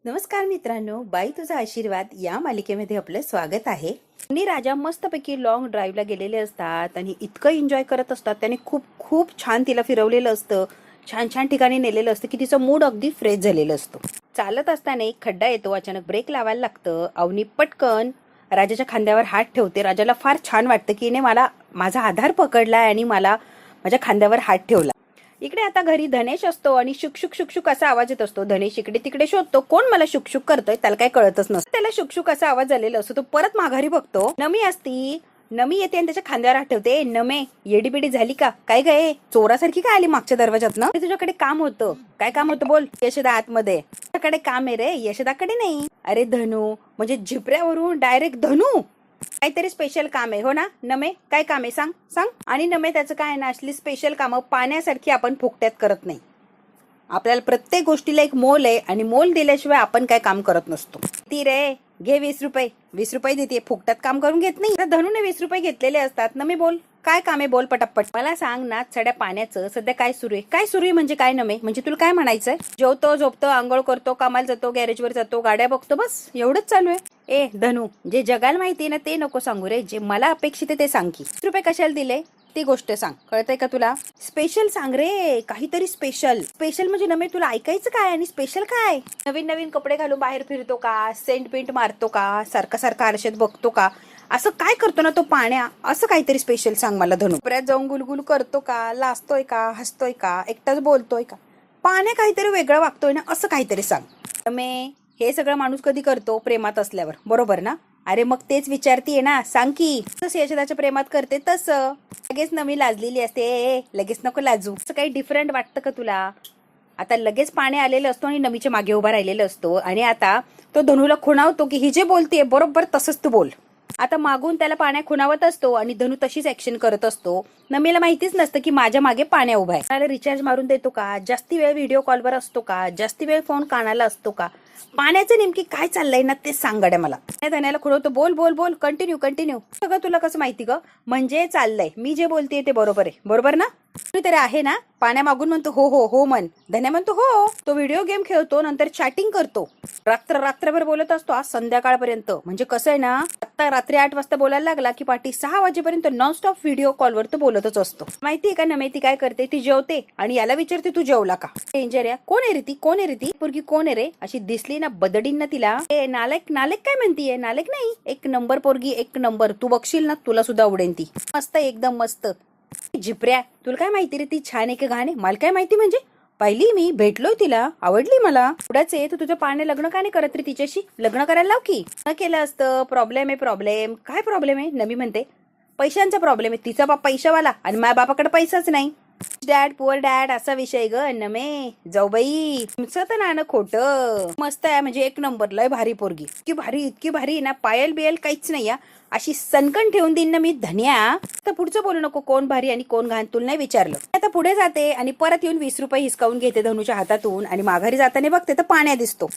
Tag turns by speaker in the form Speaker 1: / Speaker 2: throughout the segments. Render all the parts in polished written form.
Speaker 1: नमस्कार मित्रांनो, बाई तुझा आशीर्वाद या मालिकेमध्ये आपलं स्वागत आहे. आणि राजा मस्तपैकी लॉंग ड्राईव्हला गेलेले असतात आणि इतकं एन्जॉय करत असतात. त्याने खूप खूप छान तिला फिरवलेलं असतं, छान छान ठिकाणी नेलेलं असतं की तिचं मूड अगदी फ्रेश झालेलं असतं. चालत असताना एक खड्डा येतो, अचानक ब्रेक लावायला लागतं. अवनी पटकन राजाच्या खांद्यावर हात ठेवते. राजाला फार छान वाटतं की ने मला माझा आधार पकडलाय आणि मला माझ्या खांद्यावर हात ठेवला. इकडे आता घरी धनेश असतो आणि शुकशुक शुकशुक असा आवाज येत असतो. धनेश इकडे तिकडे शोधतो, कोण मला शुकशुक करतोय, त्याला काही कळतच नसतं. त्याला शुकशुक असा आवाज झालेला असतो. तो परत माघारी बघतो, नमी असती. नमी येते आणि त्याच्या खांद्यावर हात ठेवते. नमे, येडीबिडी झाली का काय गे, चोरासारखी काय आली मागच्या दरवाजातनं? तुझ्याकडे काम होतं. काय काम होतं बोल? यशोदा आतमध्ये. तुझ्याकडे काम आहे रे, यशोदाकडे नाही. अरे धनू म्हणजे झिपऱ्यावरून डायरेक्ट धनू, काहीतरी स्पेशल काम आहे हो ना नमे? काय काम आहे सांग सांग. आणि नमे त्याचं काय ना, असली स्पेशल कामं पाण्यासारखी आपण फुकट्यात करत नाही. आपल्याला प्रत्येक गोष्टीला एक मोल आहे आणि मोल दिल्याशिवाय आपण काय काम करत नसतो. ती रे घे 20 रुपये. 20 रुपये देते, फुकट्यात काम करून घेत नाही. धनूने 20 रुपये घेतलेले असतात. नमे बोल काय काम आहे, बोल पटापट. मला सांग ना, सड्या पाण्याचं सध्या काय सुरू आहे? काय सुरू आहे म्हणजे काय नमे? म्हणजे तुला काय म्हणायचंय? जेवतो, झोपतो, आंघोळ करतो, कामाला जातो, गॅरेजवर जातो, गाड्या बघतो, बस एवढंच चालू आहे. ए धनू, जे जगाला माहिती ना ते नको सांगू रे, जे मला अपेक्षित आहे ते सांग की. 20 रुपये कशाला दिले ती गोष्ट सांग, कळतंय का तुला? स्पेशल सांग रे, काहीतरी स्पेशल. स्पेशल म्हणजे नमे तुला ऐकायचं काय आणि स्पेशल काय? नवीन नवीन कपडे घालून बाहेर फिरतो का? सेंट पेंट मारतो का? सारखा सारखा आरशात बघतो का? असं काय करतो ना तो पाण्या? असं काहीतरी स्पेशल सांग मला धनू. परत जाऊन गुलगुल करतो का? लाजतोय का? हसतोय का? एकटाच बोलतोय का? पाण्या काहीतरी वेगळं वागतोय ना, असं काहीतरी सांग. नमे, हे सगळं माणूस कधी करतो? प्रेमात असल्यावर, बरोबर ना? अरे मग तेच विचारतीये ना, सांग की. तसं यशोदाच्या प्रेमात करते तसं. लगेच नवी लाजलेली असते. लगेच नको लाजू. असं काही डिफरंट वाटतं का तुला? आता लगेच पाणी आलेलं असतो आणि नमीच्या मागे उभा राहिलेला असतो आणि आता तो धनूला खुणावतो की ही जे बोलतेय बरोबर तसंच तू बोल. आता मागून त्याला पाण्या खुणावत असतो आणि धनू तशीच ऍक्शन करत असतो. नमीला माहितीच नसतं की माझ्या मागे पाण्या उभा आहे. त्याला रिचार्ज मारून देतो का? जास्ती वेळ व्हिडिओ कॉलवर असतो का? जास्ती वेळ फोन कानाला असतो का? पाण्याचं नेमकी काय चाललंय ना ते सांग गड्या मला. धन्याला खुणवतो, बोल बोल बोल, कंटिन्यू कंटिन्यू. सगळं तुला कसं माहिती ग? म्हणजे चाललंय, मी जे बोलतेय ते बरोबर आहे, बरोबर ना? तरी आहे ना? पाण्या मागून म्हणतो हो हो हो म्हण. धन्या म्हणतो हो. तो व्हिडिओ गेम खेळतो, नंतर चॅटिंग करतो, रात्रभर बोलत असतो आज संध्याकाळपर्यंत. म्हणजे कसं आहे ना, आता रात्री 8 वाजता बोलायला लागला की पाठी 6 वाजेपर्यंत नॉनस्टॉप व्हिडिओ कॉलवर तो बोलतच असतो. माहितीये का ना, माहिती काय करते ती? जेवते आणि याला विचारते तू जेवला का? डेंजर या. कोण आहे रे ती? कोण आहे रे ती पोरगी? कोण आहे रे? अशी दिसली ना बदडीन ना तिला. ए नालेक नालेक काय म्हणतीये? नालेक नाही, एक नंबर पोरगी, एक नंबर. तू बघशील ना तुला सुद्धा आवडेल ती. मस्त, एकदम मस्त. झिपऱ्या, तुला काय माहिती रे ती छान आहे का घाण आहे? मला काय माहिती म्हणजे? पहिली मी भेटलोय तिला, आवडली मला. पुढेच आहे तर तुझं पाण्या लग्न का नाही करत रे तिच्याशी? लग्न करायला लाव की. न केलं असतं. प्रॉब्लेम आहे. प्रॉब्लेम काय प्रॉब्लेम आहे? नवी म्हणते पैशांचा प्रॉब्लेम आहे. तिचा बाप पैशावाला आणि माझ्या बापाकडे पैसाच नाही. डॅड पुअर डॅड असा विषय ग नमे. जाऊ बाई, तुमचं तर नाणं खोटं. मस्त आहे म्हणजे एक नंबर, लय भारी पोरगी. इतकी भारी, इतकी भारी ना, पायल बियल काहीच नाही या. अशी सनकन ठेवून देईन ना मी. धन्या, तर पुढचं बोलू नको कोण भारी आणि कोण घाण, तुला नाही विचारलं. आता पुढे जाते आणि परत येऊन 20 रुपये हिसकावून घेते धनुच्या हातातून आणि माघारी जाताना बघते तर पाण्या दिसतो.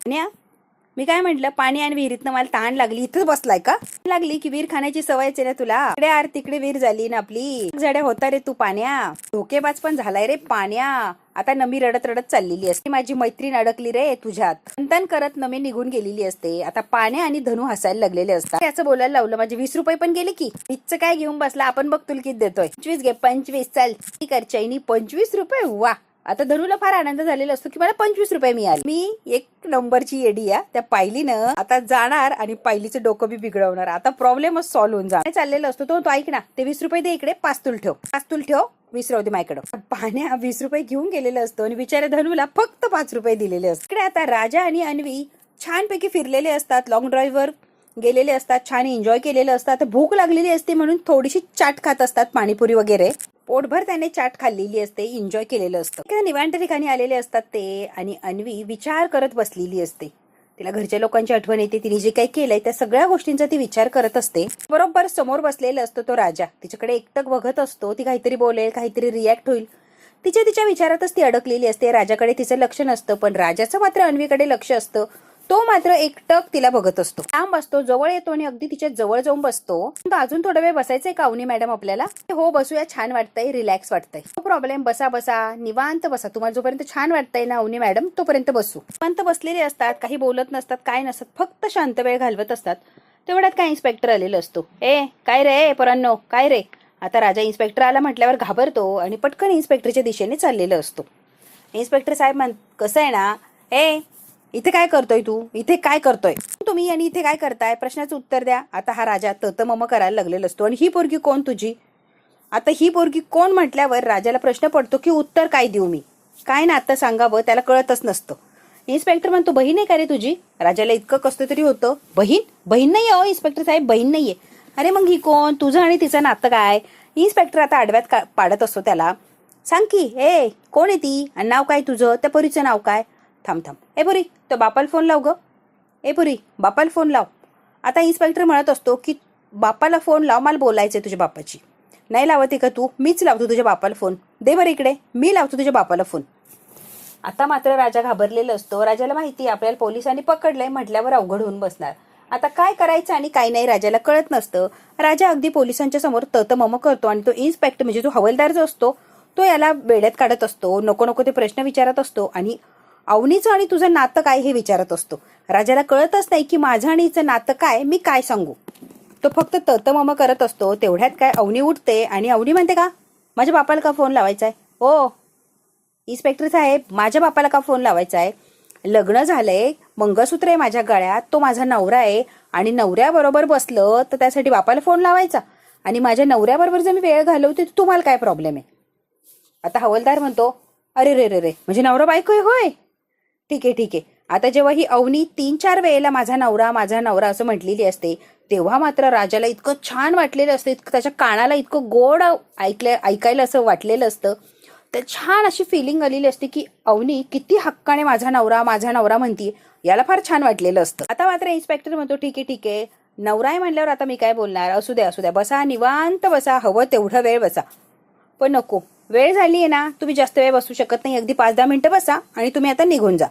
Speaker 1: मी काय म्हंटल, पाणी आणि विहिरीतनं मला ताण लागली, इथंच बसलाय का? लागली की विहीर खाण्याची सवयच आहे ना तुला. इकडे आर तिकडे विहीर झाली ना आपली. जड्या होता रे तू पाण्या. धोकेबाज पण झालाय रे पाण्या. आता नमी रडत रडत चाललेली असते. माझी मैत्रीण अडकली रे तुझ्यात. तन करत नमी निघून गेलेली असते. आता पाण्या आणि धनू हसायला लागलेले असतात. त्याचं बोलायला लावलं, माझे 20 रुपये पण गेले की. वीसचं काय घेऊन बसला? आपण बघ तुला किती देतोय. 25 घे. 25 चाल. कर चैनी 25 रुपये. वा. आता धनूला फार आनंद झालेला असतो की मला 25 रुपये मिळाले. मी एक नंबरची येडी या. त्या पायलीनं आता जाणार आणि पायलीचं डोकं बी बिघडवणार. आता प्रॉब्लेमच सॉल्व्ह होऊन जाणार. चाललेलं असतो तो ऐक ना, ते 20 रुपये दे इकडे, 5 तुला ठेव. 5 तुला ठेव, 20 राहू दे माझ्याकडं. पाण्या 20 रुपये घेऊन गेलेलं असतो आणि बिचाऱ्या धनूला फक्त 5 रुपये दिलेले असतात. इकडे आता राजा आणि अन्वी छानपैकी फिरलेले असतात, लॉंग ड्राईव्हवर गेलेले असतात, छान एन्जॉय केलेलं असतात. भूक लागलेली असते म्हणून थोडीशी चाट खात असतात, पाणीपुरी वगैरे. पोटभर त्याने चाट खाल्लेली असते, एन्जॉय केलेलं असतं. निवांत ठिकाणी आलेले असतात ते आणि अन्वी विचार करत बसलेली असते. तिला घरच्या लोकांची आठवण येते. तिने जे काही केलंय त्या सगळ्या गोष्टींचा ती विचार करत असते. बरोबर समोर बसलेला असतो तो राजा. तिच्याकडे एकटक बघत असतो. ती काहीतरी बोलेल, काहीतरी रिॲक्ट होईल. तिच्या विचारातच ती अडकलेली असते. राजाकडे तिचं लक्ष नसतं, पण राजाचं मात्र अन्वीकडे लक्ष असतं. तो मात्र एकटक तिला बघत असतो. लांब असतो, जवळ येतो आणि अगदी तिच्या जवळ जाऊन बसतो. अजून थोडा वेळ बसायचंय का अवनी मॅडम आपल्याला? हो बसूया, छान वाटतंय, रिलॅक्स वाटतंय. नो प्रॉब्लेम, बसा बसा, निवांत बसा. तुम्हाला जोपर्यंत छान वाटतंय ना अवनी मॅडम तोपर्यंत बसू. निवांत बसलेले असतात, काही बोलत नसतात, काय नसतात, फक्त शांत वेळ घालवत असतात. तेवढ्यात काय इन्स्पेक्टर आलेलं असतो. काय रे पोरांनो, काय रे? आता राजा इन्स्पेक्टर आला म्हटल्यावर घाबरतो आणि पटकन इन्स्पेक्टरच्या दिशेने चाललेलं असतो. इन्स्पेक्टर साहेब कसं आहे ना, इथे काय करतोय तू? इथे काय करतोय तुम्ही आणि इथे काय करताय? प्रश्नाचं उत्तर द्या. आता हा राजा मम करायला लागलेला असतो. आणि ही पोरगी कोण तुझी? आता ही पोरगी कोण म्हटल्यावर राजाला प्रश्न पडतो की उत्तर काय देऊ मी? काय ना आता सांगावं, त्याला कळतच नसतं. इन्स्पेक्टर म्हणतो, बहीण आहे का रे तुझी? राजाला इतकं कसं तरी होतं. बहीण नाहीये हो इन्स्पेक्टर साहेब, बहीण नाहीये. अरे मग ही कोण? तुझं आणि तिचं नातं काय? इन्स्पेक्टर आता आडव्यात पाडत असतो त्याला. सांग की, कोण आहे ती आणि नाव काय तुझं? त्या पोरीचं नाव काय? थांब, ए पोरी, तो बापाला फोन लाव ग. ए पोरी, बापाला फोन लाव. आता इन्स्पेक्टर म्हणत असतो की बापाला फोन लाव, मला बोलायचंय तुझ्या बापाची. नाही लावते का तू? मीच लावतो तुझ्या बापाला फोन. दे बरं इकडे, मी लावतो तुझ्या बापाला फोन. आता मात्र राजा घाबरलेला असतो. राजाला माहिती आपल्याला पोलिसांनी पकडलंय म्हटल्यावर अवघड होऊन बसणार. आता काय करायचं आणि काय नाही राजाला कळत नसतं. राजा अगदी पोलिसांच्या समोर ततमम करतो आणि तो इन्स्पेक्टर म्हणजे जो हवालदार जो असतो तो याला वेड्यात काढत असतो. नको नको ते प्रश्न विचारत असतो आणि अवनीचं आणि तुझं नातं काय हे विचारत असतो. राजाला कळतच नाही की माझं आणि हिचं नातं काय, मी काय सांगू. तो फक्त ततमम करत असतो. तेवढ्यात काय अवनी उठते आणि अवनी म्हणते, का माझ्या बापाला का फोन लावायचा आहे? हो इन्स्पेक्टर साहेब, माझ्या बापाला का फोन लावायचा आहे? लग्न झालंय, मंगळसूत्र आहे माझ्या गळ्यात, तो माझा नवरा आहे आणि नवऱ्याबरोबर बसलं तर त्यासाठी बापाला फोन लावायचा? आणि माझ्या नवऱ्याबरोबर जर मी वेळ घालवते तर तुम्हाला काय प्रॉब्लेम आहे? आता हवालदार म्हणतो, अरे रे रे रे, म्हणजे नवरा बायको आहे होय? ठीक आहे. आता जेव्हा ही अवनी 3-4 वेळेला माझा नवरा असं म्हटलेली असते तेव्हा मात्र राजाला इतकं छान वाटलेलं असतं, त्याच्या कानाला इतकं गोड ऐकायला असं वाटलेलं असतं. तर छान अशी फिलिंग आलेली असते की अवनी किती हक्काने माझा नवरा म्हणती. याला फार छान वाटलेलं असतं. आता मात्र इन्स्पेक्टर म्हणतो, ठीक आहे, नवरा आहे म्हणल्यावर आता मी काय बोलणार? असू द्या, बसा, निवांत बसा, हवं तेवढा वेळ बसा. पण नको, वेळ झाली आहे ना, तुम्ही जास्त वेळ बसू शकत नाही. अगदी 5-10 मिनिटं बसा आणि तुम्ही आता निघून जा.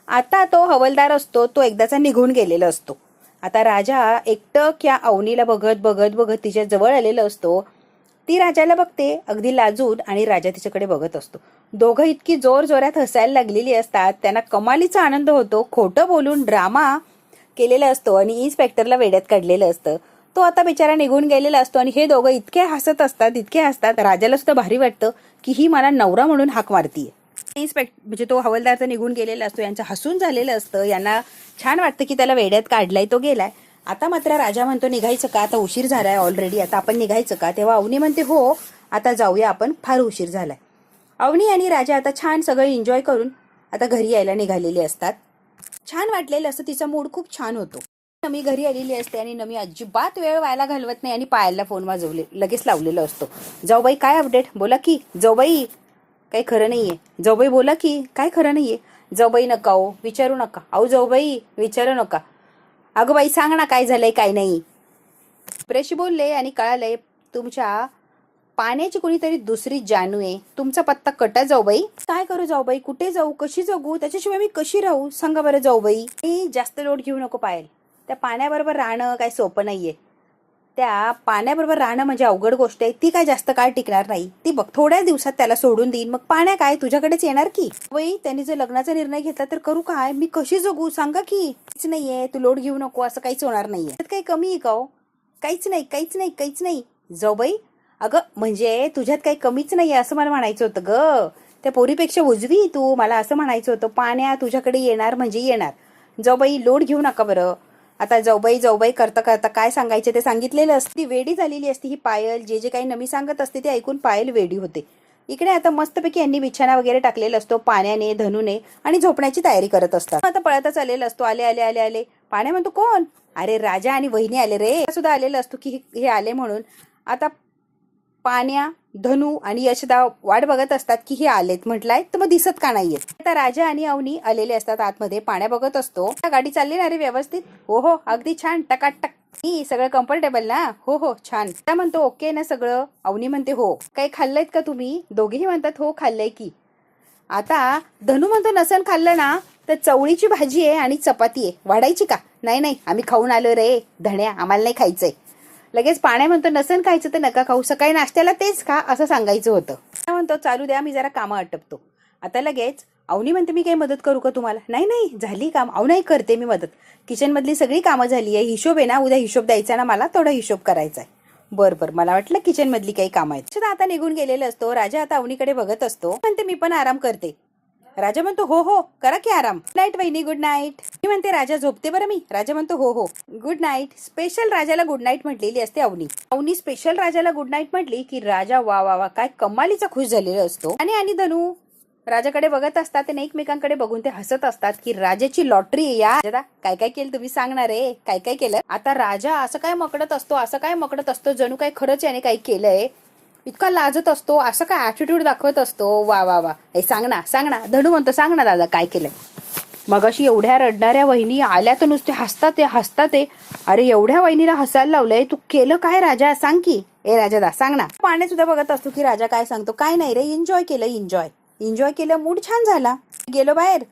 Speaker 1: आता तो हवालदार असतो तो एकदाचा निघून गेलेला असतो. आता राजा एकटक या अवनीला बघत तिच्या जवळ आलेला असतो. ती राजाला बघते अगदी लाजून आणि राजा तिच्याकडे बघत असतो. दोघं इतकी जोरात हसायला लागलेली असतात. त्यांना कमालीचा आनंद होतो. खोटं बोलून ड्रामा केलेला असतो आणि इन्स्पेक्टरला वेड्यात काढलेलं असतं. तो आता बिचारा निघून गेलेला असतो आणि हे दोघं इतके हसतात. राजाला सुद्धा भारी वाटतं की ही मला नवरा म्हणून हाक मारतीये. म्हणजे तो हवालदार तर निघून गेलेला असतो, यांचं हसून झालेलं असतं. यांना छान वाटतं की त्याला वेड्यात काढलाय, तो गेलाय. आता मात्र राजा म्हणतो, निघायचं का? आता उशीर झालाय ऑलरेडी, आता आपण निघायचं का? तेव्हा अवनी म्हणते, हो आता जाऊया आपण, फार उशीर झालाय. अवनी आणि राजा आता छान सगळं एन्जॉय करून आता घरी यायला निघालेले असतात. छान वाटलेलं असतं, तिचा मूड खूप छान होतो. नमी घरी आलेली असते आणि नमी अजिबात वेळ व्हायला घालवत नाही आणि पायाला फोन लगेच लावलेला असतो. जाऊबाई काय अपडेट? बोला की जाऊबाई, काही खरं नाहीये. जाऊबाई बोला की, काय खरं नाहीये? जाऊबाई नका हो, विचारू नका. अहो जाऊबाई विचारू नका. अगं बाई सांग ना, काय झालंय काय नाही? प्रेशी बोलले आणि कळालंय तुमच्या पाण्याची कुणीतरी दुसरी जानू आहे. तुमचा पत्ता कटा जाऊबाई. काय करू जाऊबाई, कुठे जाऊ, कशी जगू, त्याच्याशिवाय मी कशी राहू सांगा बरं जाऊबाई. जास्त लोड घेऊ नको पायल. त्या पाण्याबरोबर राहणं काय सोपं नाहीये. त्या पाण्याबरोबर राहणं म्हणजे अवघड गोष्ट आहे. ती काय जास्त काळ टिकणार नाही. ती बघ थोड्या दिवसात त्याला सोडून देईन, मग पाण्या काय तुझ्याकडेच येणार की. बाई त्यांनी जर लग्नाचा निर्णय घेतला तर करू काय? मी कशी जगू सांगा की. काहीच नाहीये, तू लोड घेऊ नको, असं काहीच होणार नाहीये. त्यात काही कमी आहे का हो? काहीच नाही जाऊबाई. अगं म्हणजे तुझ्यात काही कमीच नाहीये असं मला म्हणायचं होतं ग. त्या पोरीपेक्षा उजवी तू, मला असं म्हणायचं होतं. पाण्या तुझ्याकडे येणार म्हणजे येणार. जाऊबाई लोड घेऊ नका बरं. आता जाऊबाई करता काय सांगायचे ते सांगितलेलं असते. ती वेडी झालेली असते ही पायल. जे काही नमी सांगत असते ते ऐकून पायल वेडी होते. इकडे आता मस्तपैकी यांनी बिछाना वगैरे टाकलेला असतो पाण्याने धनुने आणि झोपण्याची तयारी करत असतात. आता पळतच आलेला असतो. आले. पाण्या म्हणतो, कोण? अरे राजा आणि वहिनी आले रे. सुद्धा आलेला असतो की हे आले म्हणून. आता पाण्या, धनु आणि यशदा वाट बघत असतात की हे आलेत म्हटलंय तर मग दिसत का नाहीयेत. आता राजा आणि अवनी आलेले असतात आतमध्ये. पाण्या बघत असतो, गाडी चालली ना रे व्यवस्थित? हो अगदी छान, टकाटक. सगळं कम्फर्टेबल ना? हो छान. त्या म्हणतो, ओके ना सगळं? अवनी म्हणते, हो. काही खाल्लंयत का तुम्ही? दोघेही म्हणतात, हो खाल्लंय की. आता धनु म्हणतो, नसन खाल्लं ना तर चवळीची भाजी आहे आणि चपाती आहे, वाढायची का? नाही नाही, आम्ही खाऊन आलो रे धण्या, आम्हाला नाही खायचंय. लगेच पाण्या म्हणतो नसन खायचं तर नका खाऊ, सकाळी नाश्त्याला तेच खा असं सांगायचं होतं. म्हणतो चालू द्या, मी जरा कामं आटपतो. आता लगेच अवनी म्हणते मी काही मदत करू का तुम्हाला? नाही नाही, झाली काम. अहो नाही, करते मी मदत. किचन मधली सगळी कामं झाली आहे. हिशोब आहे ना, उद्या हिशोब द्यायचा ना मला, थोडा हिशोब करायचा आहे. बरं, मला वाटलं किचन मधली काही कामं आहेत. आता निघून गेलेला असतो. राजा आता अवनीकडे बघत असतो. म्हणते मी पण आराम करते. राजा म्हणतो हो हो करा की आराम. नाईट वहिनी, गुड नाईट. मी म्हणते राजा झोपते बरं मी. राजा म्हणतो हो हो गुड नाईट. स्पेशल राजाला गुड नाईट म्हटलेली असते अवनी स्पेशल राजाला गुड नाईट म्हटली की राजा वा वा वा काय कमालीचा खुश झालेला असतो. आणि धनू राजाकडे बघत असतात आणि एकमेकांकडे बघून ते हसत असतात की राजाची लॉटरी या. काय काय केलं तुम्ही सांगणार आहे? काय काय केलं? आता राजा असं काय मकडत असतो जणू काय खरंच याने काही केलंय. इतका लाजत असतो, असं काय ऍटिट्यूड दाखवत असतो. वा वा वा, हे सांग ना. धनू म्हणतो सांग ना दादा काय केलंय. मग अशी एवढ्या रडणाऱ्या वहिनी आल्या तर नुसते हसतात. अरे एवढ्या वहिनीला हसायला लावलंय, तू केलं काय राजा सांग की. ए राजा दा सांग ना. पाण्या सुद्धा बघत असतो की राजा काय सांगतो. काय नाही रे, एन्जॉय केलं, मूड छान झाला. गेलो बाहेर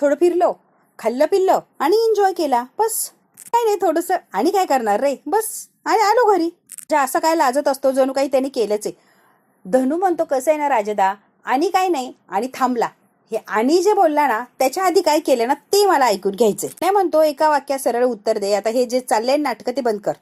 Speaker 1: थोडं फिरलो, खाल्लं पिल्लं आणि एन्जॉय केला, बस. काय नाही थोडस, आणि काय करणार रे, बस आणि आलो घरी. असं काय लाजत असतो जणू काही त्यांनी केलंच आहे. धनू म्हणतो कसं आहे ना राजदा, आणि काय नाही आणि थांबला. हे आणि जे बोलला ना त्याच्या आधी काय केलं ना ते मला ऐकून घ्यायचंय. नाही म्हणतो एका वाक्यात सरळ उत्तर दे. आता हे जे चाललंय नाटक ते बंद कर.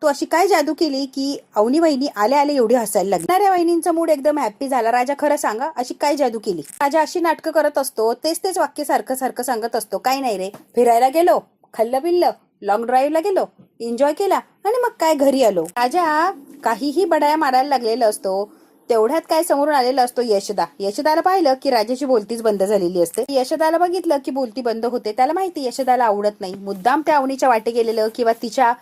Speaker 1: तू अशी काय जादू केली की अवनी वहिनी आले एवढी हसायला लागणाऱ्या वहिनींचा मूड एकदम हॅप्पी झाला. राजा खरं सांगा, अशी काय जादू केली? राजा अशी नाटकं करत असतो, तेच वाक्य सारखं सांगत असतो. काय नाही रे, फिरायला गेलो, खाल्लं पिल्लं, लॉंग ड्राईव्हला गेलो, एन्जॉय केला आणि मग काय घरी आलो. राजा काहीही बडाया मारायला लागलेला असतो. तेवढ्यात काय समोरून आलेला असतो यशदाला पाहिलं की राजाची बोलतीच बंद झालेली असते. यशदाला बघितलं की बोलती बंद होते. त्याला माहिती यशदाला आवडत नाही. मुद्दाम त्या अवनीच्या वाटे गेलेलं किंवा तिच्या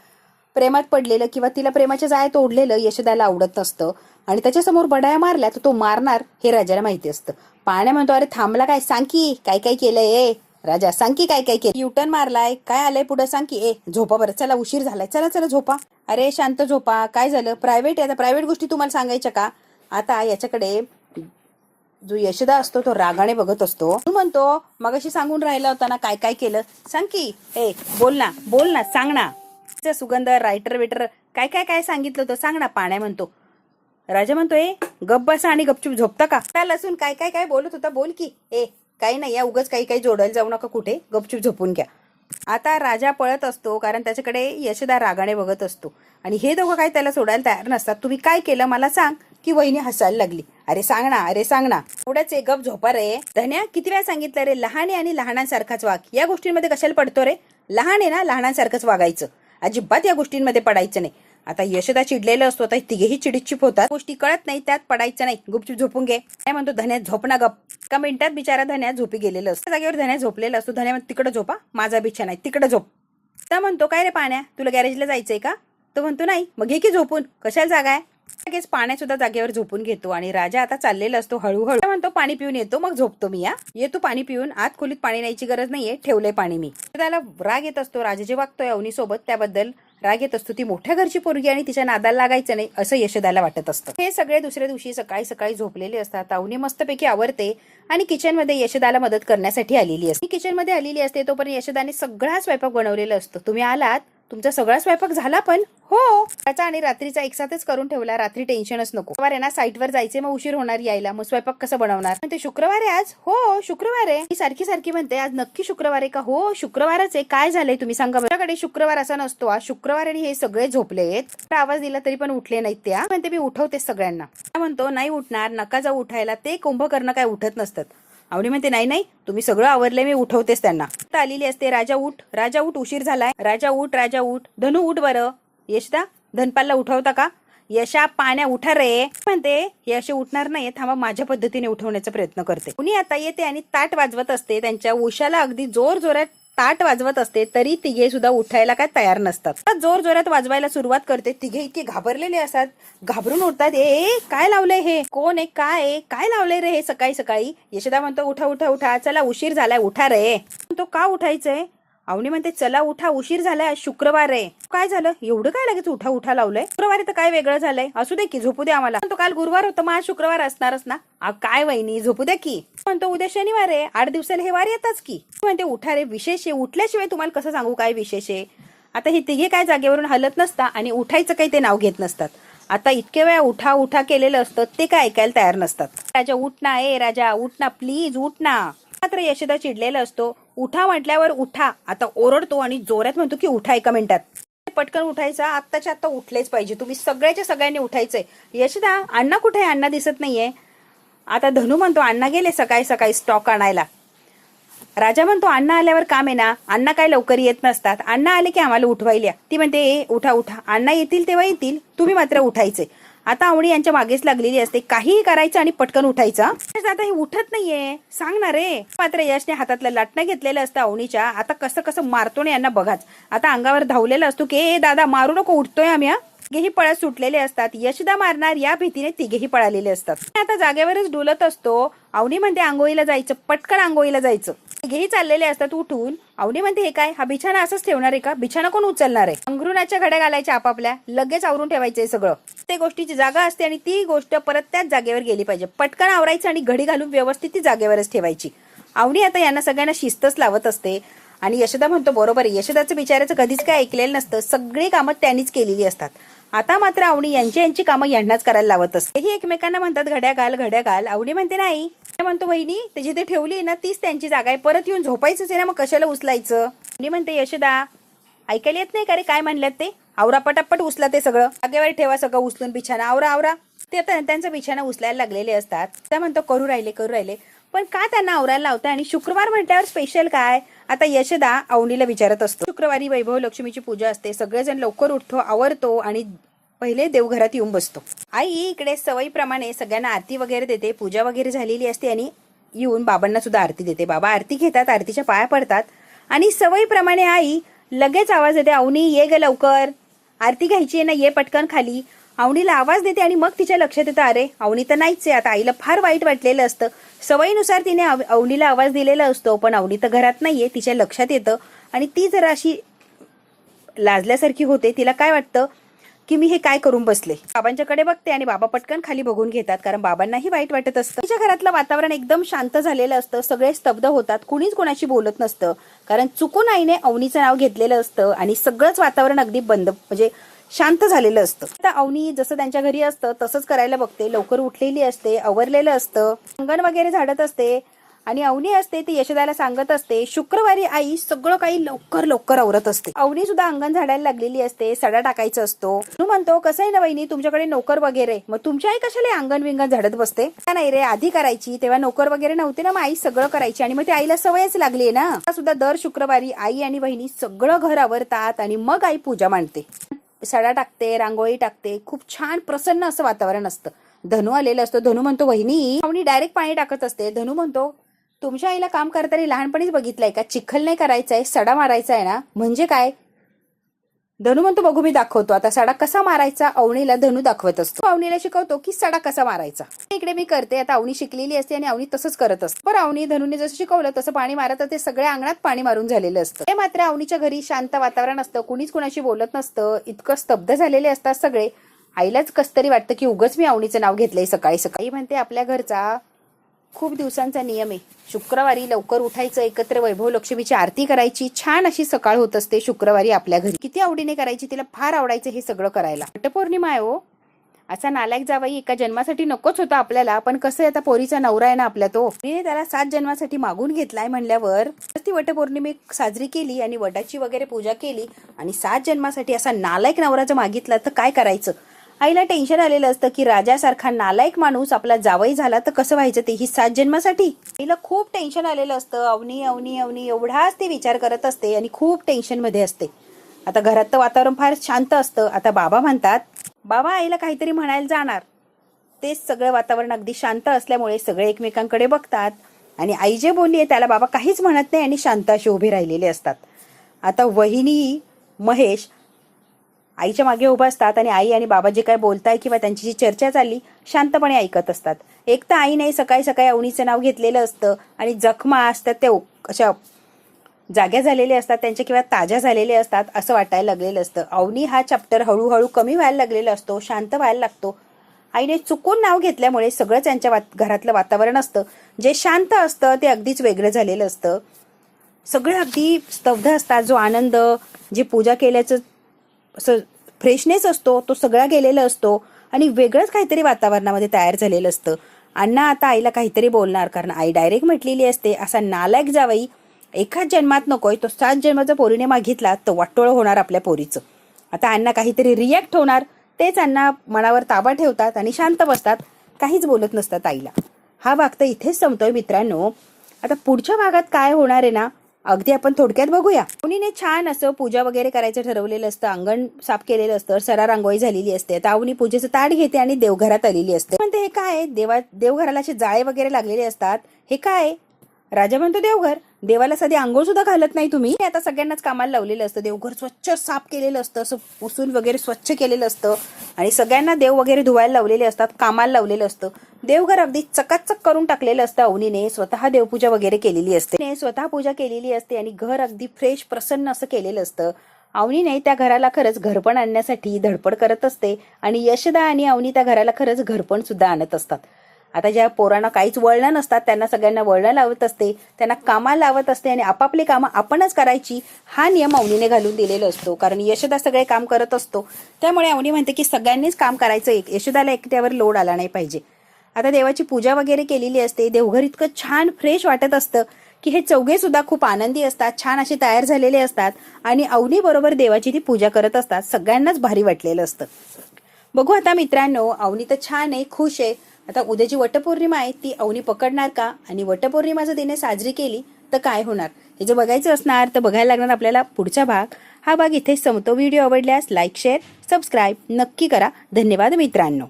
Speaker 1: प्रेमात पडलेलं किंवा तिला प्रेमाच्या जाळ्यात ओढलेलं यशदाला आवडत नसतं. आणि त्याच्यासमोर बडाया मारल्या तर तो मारणार हे राजाला माहिती असतं. पाण्या म्हणतो अरे थांबला काय, सांग की काय काय केलंय. राजा सांग की काय काय केलं. युटर्न मारलाय, काय आलंय पुढे सांग की. झोपा बरं, चला उशीर झालाय, चला झोपा. अरे शांत झोपा, काय झालं? प्रायव्हेट गोष्टी तुम्हाला सांगायच्या का? आता याच्याकडे जो यशदा असतो तो रागाने बघत असतो. तू म्हणतो मगाशी सांगून राहिला होता ना काय काय केलं, सांग की. बोल ना सांग ना. सुगंध रायटर वेटर काय सांगितलं होतं सांग ना. पाण्या म्हणतो. राजा म्हणतो गप बसा आणि गपचूप झोपता का? लसून काय बोलत होता, बोल की. काही नाही, या उगाच काही जोडायला जाऊ नका कुठे, गपचूप झोपून घ्या. आता राजा पळत असतो कारण त्याच्याकडे यशदा रागाने बघत असतो आणि हे दोघं काही त्याला सोडायला तयार नसतात. तुम्ही काय केलं मला सांग. की वहिनी हसायला लागली. अरे सांग ना. एवढंच गप झोपा रे. धन्या किती वेळा सांगितलं रे, लहान आहे आणि लहानांसारखाच वाग. या गोष्टींमध्ये कशाला पडतो रे? लहान आहे ना, लहानांसारखंच वागायचं, अजिबात या गोष्टींमध्ये पडायचं नाही. आता यशदा चिडलेलं असतो, आता तिघेही चिडचिप होतात. गोष्टी कळत नाही त्यात पडायचं नाही, गुपचूप झोपून घे. काय म्हणतो धन्या, झोप ना गप. एका मिनिटात बिचारा धन्या झोपी गेलेलं असतं. जागेवर धन्या झोपलेला असतो. धन्या म्हणतो तिकडे झोपा, माझा बिछाना नाही, तिकडे झोप. त्या म्हणतो काय रे पाण्या, तुला गॅरेजला जायचंय का? तो म्हणतो नाही. मग घे की झोपून, कशाला जागा आहे. लगेच पाण्या सुद्धा जागेवर झोपून घेतो आणि राजा आता चाललेला असतो हळूहळू. म्हणतो पाणी पिऊन येतो मग झोपतो मी. ये तू पाणी पिऊन, आत खोलीत पाणी न्यायची गरज नाहीये, ठेवलंय पाणी मी. त्याला राग येत असतो. राजा जे वागतोय अवनी सोबत त्याबद्दल राग येत असतो. ती मोठ्या घरची पोरगी आणि तिच्या नादाला लागायचं नाही असं यशदाला वाटत असतं. हे सगळे दुसऱ्या दिवशी सकाळी झोपलेले असतात. अवनी मस्तपैकी आवरते आणि किचन मध्ये यशदाला मदत करण्यासाठी आलेली असते. किचन मध्ये आलेली असते तोपर्यंत यशदाने सगळा स्वयंपाक बनवलेला असतो. तुम्ही आलात, तुमचा सगळा स्वयंपाक झाला? पण हो, त्याचा आणि रात्रीचा एकसाथच करून ठेवला. रात्री टेन्शनच नको. शुक्रवार आहे ना, साईटवर जायचे, मग उशीर होणार यायला, मग स्वयंपाक कसं बनवणार? ते शुक्रवार आहे आज. हो शुक्रवार आहे. ही सारखी म्हणते आज नक्की शुक्रवार आहे का? हो शुक्रवारच आहे. काय झालंय तुम्ही सांगा. माझ्याकडे शुक्रवार असा नसतो. आज शुक्रवार आणि हे सगळे झोपलेत. आवाज दिला तरी पण उठले नाहीत. त्या म्हणते मी उठवते सगळ्यांना. म्हणतो नाही उठणार, नका जाऊ उठायला, ते कुंभकर्ण काय उठत नसतात. आवडी म्हणते नाही तुम्ही सगळं आवरलंय, मी उठवतेस त्यांना. आलेली असते. राजा उठ, उशीर झालाय. राजा उठ. धनू उठ बरं. यशदा धनपालला उठवता का? यशा पाण्या उठा रे. म्हणते यश उठणार नाही, थांबा माझ्या पद्धतीने उठवण्याचा प्रयत्न करते. कुणी आता येते आणि ताट वाजवत असते. त्यांच्या उशाला अगदी जोर जोरात ताट वाजवत असते तरी तिघे सुद्धा उठायला काय तयार नसतात. जोर जोरात वाजवायला सुरुवात करते. तिघे इतके घाबरलेले असतात, घाबरून उठतात. काय लावलंय हे? कोण आहे? काय लावलंय रे हे सकाळी? यशदा म्हणतो उठा, चला उशीर झालाय, उठा रे. तो का उठायचंय? अवनी म्हणते चला उठा, उशीर झालाय, आज शुक्रवार आहे. काय झालं, एवढं काय लगेच उठा उठा लावलंय? शुक्रवारी तर काय वेगळं झालंय, असू दे की, झोपू दे आम्हाला. तो काल गुरुवार होतं, मग आज शुक्रवार असणारच ना. काय वहिनी, झोपू द्या की. म्हणतो उद्या शनिवार आहे, 8 दिवसाला हे वार येताच की. म्हणते उठा रे, विशेष आहे, उठल्याशिवाय तुम्हाला कसं सांगू काय विशेष आहे. आता हे तिघे काय जागेवरून हलत नसता आणि उठायचं काही ते नाव घेत नसतात. आता इतके वेळा उठा उठा केलेलं असतं, ते काय ऐकायला तयार नसतात. राजा उठ ना, ए राजा उठ ना, प्लीज उठ ना. मात्र यशोदा चिडलेला असतो. उठा म्हटल्यावर उठा. आता ओरडतो आणि जोरात म्हणतो की उठा 1 मिनिटात. पटकन उठायचा, आत्ताच्या आत्ता उठलेच पाहिजे, तुम्ही सगळ्याच्या सगळ्यांनी उठायचंय. यशोदा अण्णा कुठे आहे, अण्णा दिसत नाहीये. आता धनू म्हणतो अण्णा गेले सकाळी सकाळी स्टॉक आणायला. राजा म्हणतो अण्णा आल्यावर काम आहे ना, अण्णा काय लवकर येत नसतात, अण्णा आले की आम्हाला उठवायला. ती म्हणते उठा उठा, अण्णा येतील तेव्हा येतील, तुम्ही मात्र उठायचे. आता अवनी यांच्या मागेच लागलेली असते, काहीही करायचं आणि पटकन उठायचं. आता हे उठत नाहीये, सांग ना रे. मात्र यशने हातातलं लाटणं घेतलेलं असतं अवनीच्या. आता कसं कसं मारतो ना यांना बघाच. आता अंगावर धावलेला असतो की ए दादा मारू नको, उठतोय आम्ही. तिघेही पळत सुटलेले असतात. यशदा मारणार या भीतीने तिघेही पळालेले असतात. आता जागेवरच डुलत असतो. अवनी म्हणते आंघोळीला जायचं, पटकन आंघोळीला जायचं. तिघेही चाललेले असतात उठून. अवनी म्हणते हे काय, हा बिछाना असंच ठेवणार आहे का, बिछाना कोण उचलणार आहे. अंघरुणाच्या घड्या घालायच्या आपापल्या, लगेच आवरून ठेवायचंय सगळं. ते गोष्टीची जागा असते आणि ती गोष्ट परत त्याच जागेवर गेली पाहिजे. पटकन आवरायचं आणि घडी घालून व्यवस्थित ती जागेवरच ठेवायची. अवनी आता यांना सगळ्यांना शिस्तच लावत असते. आणि यशोदा म्हणतो बरोबर आहे, यशोदाचं बिचाराचं कधीच काय ऐकलेलं नसतं, सगळी कामं त्यांनीच केलेली असतात. आता मात्र अवनी यांची कामं यांनाच करायला लावत असते. ही एकमेकांना म्हणतात घड्या घाल घड्या घाल. अवनी म्हणते नाही, म्हणतो वहिनी ते जिथे ठेवली ना तीच त्यांची जागा आहे, परत येऊन झोपायचंच आहे ना, मग कशाला उचलायचं. अवनी म्हणते यशोदा ऐकायला येत नाही का रे काय म्हणल्यात ते, आवरा पटापट उचला ते सगळं, जागेवर ठेवा सगळं उचलून बिछाना, आवरा आवरा. ते आता त्यांचा बिछाना उचलायला लागलेले असतात. त्या म्हणतो करू राहिले, पण का त्यांना आवरायला लावताय आणि शुक्रवार म्हटल्यावर स्पेशल काय. आता यशोदा अवनीला विचारत असतो. शुक्रवारी वैभव लक्ष्मीची पूजा असते, सगळेजण लवकर उठतो, आवरतो आणि पहिले देवघरात येऊन बसतो. आई इकडे सवयीप्रमाणे सगळ्यांना आरती वगैरे देते, पूजा वगैरे झालेली असते आणि येऊन बाबांना सुद्धा आरती देते. बाबा आरती घेतात, आरतीच्या पाया पडतात आणि सवयीप्रमाणे आई लगेच आवाज देते, अवनी ये ग लवकर, आरती घ्यायची आहे ना, ये पटकन खाली. अवनीला आवाज देते आणि मग तिच्या लक्षात येतं अरे अवनी तर नाहीच आहे. आता आईला फार वाईट वाटलेलं असतं. सवयीनुसार तिने अवनीला आवाज दिलेला असतो, पण अवनी तर घरात नाहीये. तिच्या लक्षात येतं आणि ती जरा अशी लाजल्यासारखी होते. तिला काय वाटतं की मी हे काय करून बसले. बाबांच्याकडे बघते आणि बाबा पटकन खाली बघून घेतात, कारण बाबांनाही वाईट वाटत असतं. तिच्या घरातलं वातावरण एकदम शांत झालेलं असतं, सगळे स्तब्ध होतात, कुणीच कोणाशी बोलत नसतं, कारण चुकून आईने अवनीचं नाव घेतलेलं असतं आणि सगळंच वातावरण अगदी बंद म्हणजे शांत झालेलं असतं. आता अवनी जसं त्यांच्या घरी असतं तसंच करायला बघते. लवकर उठलेली असते, आवरलेलं असतं, अंगण वगैरे झाडत असते आणि अवनी असते ती यशोदाला सांगत असते शुक्रवारी आई सगळं काही लवकर लवकर आवरत असते. अवनी सुद्धा अंगण झाडायला लागलेली असते, सडा टाकायचा असतो. तू म्हणतो कसं आहे ना वहिनी, तुमच्याकडे नोकर वगैरे, मग तुमची आई कशाला अंगण विंगण झाडत बसते. नाही रे, आधी करायची तेव्हा नोकर वगैरे नव्हते ना, मग आई सगळं करायची आणि मग ती आईला सवयच लागली ना. सुद्धा दर शुक्रवारी आई आणि बहिणी सगळं घर आवरतात आणि मग आई पूजा मांडते, सडा टाकते, रांगोळी टाकते. खूप छान प्रसन्न असं वातावरण असतं. धनू आलेलं असतो. धनू म्हणतो वहिनी, अवनी डायरेक्ट पाणी टाकत असते. धनू म्हणतो तुमच्या आईला काम करताना लहानपणीच बघितलंय का, चिखल नाही करायचंय, सडा मारायचा आहे ना. म्हणजे काय. धनू म्हणतो बघू मी दाखवतो. आता सडा कसा मारायचा अवनीला धनू दाखवत असतो. अवनीला शिकवतो की सडा कसा मारायचा. इकडे मी करते. आता अवनी शिकलेली असते आणि अवनी तसंच करत असते. पण अवनी धनूने जसं शिकवलं तसं पाणी मारत ते सगळ्या अंगणात पाणी मारून झालेलं असतं. हे मात्र अवनीच्या घरी शांत वातावरण असतं, कुणीच कुणाशी बोलत नसतं, इतकं स्तब्ध झालेले असतात सगळे. आईलाच कसतरी वाटतं की उगच मी अवनीचं नाव घेतलंय सकाळी सकाळी. म्हणते आपल्या घरचा खूप दिवसांचा नियम आहे, शुक्रवारी लवकर उठायचं, एकत्र वैभव लक्ष्मीची आरती करायची, छान अशी सकाळ होत असते शुक्रवारी आपल्या घरी. किती आवडीने करायची, तिला फार आवडायचं हे सगळं करायला. वटपौर्णिमा आहे हो, असा नालायक जावई एका जन्मासाठी नकोच होता आपल्याला, पण कसं आहे आता पोरीचा नवरा आहे ना आपला, तो त्याला 7 जन्मासाठी मागून घेतलाय म्हणल्यावर ती वटपौर्णिमे साजरी केली आणि वडाची वगैरे पूजा केली आणि 7 जन्मासाठी असा नालायक नवराचं मागितला तर काय करायचं. आईला टेन्शन आलेलं असतं की राजासारखा नालायक माणूस आपला जावई झाला तर कसं व्हायचं, तेही 7 जन्मासाठी. आईला खूप टेन्शन आलेलं असतं. अवनी अवनी अवनी एवढाच ते विचार करत असते आणि खूप टेन्शन मध्ये असते. आता घरात तर वातावरण फार शांत असतं. आता बाबा म्हणतात, बाबा आईला काहीतरी म्हणायला जाणार. तेच सगळं वातावरण अगदी शांत असल्यामुळे सगळे एकमेकांकडे बघतात आणि आई जे बोलली आहे त्याला बाबा काहीच म्हणत नाही आणि शांत अशी उभे राहिलेले असतात. आता वहिनी महेश आईच्या मागे उभा असतात आणि आई आणि बाबा जे काय बोलताय किंवा त्यांची जी चर्चा चालली शांतपणे ऐकत असतात. एक तर आई नाही सकाळी सकाळी अवनीचं नाव घेतलेलं असतं आणि जखमा असतात ते अशा जाग्या झालेले असतात त्यांच्या किंवा ताज्या झालेले असतात असं वाटायला लागलेलं असतं. अवनी हा चॅप्टर हळूहळू कमी व्हायला लागलेला असतो, शांत व्हायला लागतो. आईने चुकून नाव घेतल्यामुळे सगळं त्यांच्या घरातलं वातावरण असतं जे शांत असतं ते अगदीच वेगळं झालेलं असतं. सगळे अगदी स्तब्ध असतात. जो आनंद, जे पूजा केल्याचं असं फ्रेशनेस असतो तो सगळा गेलेला असतो आणि वेगळंच काहीतरी वातावरणामध्ये तयार झालेलं असतं. अण्णा आता आईला काहीतरी बोलणार, कारण आई डायरेक्ट म्हटलेली असते, असा नालायक जावई एकाच जन्मात नकोय, तो 7 जन्माचा पोरीने मागितला तर वाटोळं होणार आपल्या पोरीचं. आता अण्णा काहीतरी रिॲक्ट होणार, तेच अण्णा मनावर ताबा ठेवतात आणि शांत बसतात, काहीच बोलत नसतात आईला. हा भाग तर इथेच संपतोय मित्रांनो. आता पुढच्या भागात काय होणार आहे ना, अगदी आपण थोडक्यात बघूया. अवनीने छान असं पूजा वगैरे करायचं ठरवलेलं असतं, अंगण साफ केलेलं असतं, सरा रांगोळी झालेली असते. आता अवनी पूजेचं ताट घेते आणि देवघरात आलेली असते. म्हणते हे काय, देवघराला असे जाळे वगैरे लागलेले असतात, हे काय? राजा म्हणतो देवघर, देवाला साधी आंघोळ सुद्धा घालत नाही तुम्ही. आता सगळ्यांनाच कामाला लावलेलं असतं, देवघर स्वच्छ साफ केलेलं असतं, असं पुसून वगैरे स्वच्छ केलेलं असतं आणि सगळ्यांना देव वगैरे धुवायला लावलेले असतात, कामाला लावलेलं असतं. देवघर अगदी चकाचक करून टाकलेलं असतं. अवनीने स्वतः देवपूजा वगैरे केलेली असते, स्वतः पूजा केलेली असते आणि घर अगदी फ्रेश प्रसन्न असं केलेलं असतं. अवनीने त्या घराला खरंच घरपण आणण्यासाठी धडपड करत असते आणि यशदा आणि अवनी त्या घराला खरंच घरपण सुद्धा आणत असतात. आता ज्या पोरांना काहीच वळणं नसतात त्यांना सगळ्यांना वळणं लावत असते, त्यांना कामाला लावत असते आणि आपापली कामं आपणच करायची हा नियम अवनीने घालून दिलेला असतो. कारण यशदा सगळे काम करत असतो, त्यामुळे अवनी म्हणते की सगळ्यांनीच काम करायचं, यशदाला एकट्यावर लोड आला नाही पाहिजे. आता देवाची पूजा वगैरे केलेली असते, देवघर इतकं छान फ्रेश वाटत असतं की हे चौघे सुद्धा खूप आनंदी असतात, छान असे तयार झालेले असतात आणि अवनी बरोबर देवाची ती पूजा करत असतात. सगळ्यांनाच भारी वाटलेलं असतं. बघू आता मित्रांनो, अवनी तर छान आहे, खुश आहे. आता उद्याची वटपौर्णिमा आहे, ती अवनी पकडणार का आणि वटपौर्णिमा जर तिने साजरी केली तर काय होणार, हे जर बघायचं असणार तर बघायला लागणार आपल्याला पुढचा भाग. हा भाग इथेच संपतो. व्हिडिओ आवडल्यास लाईक, शेअर, सबस्क्राईब नक्की करा. धन्यवाद मित्रांनो.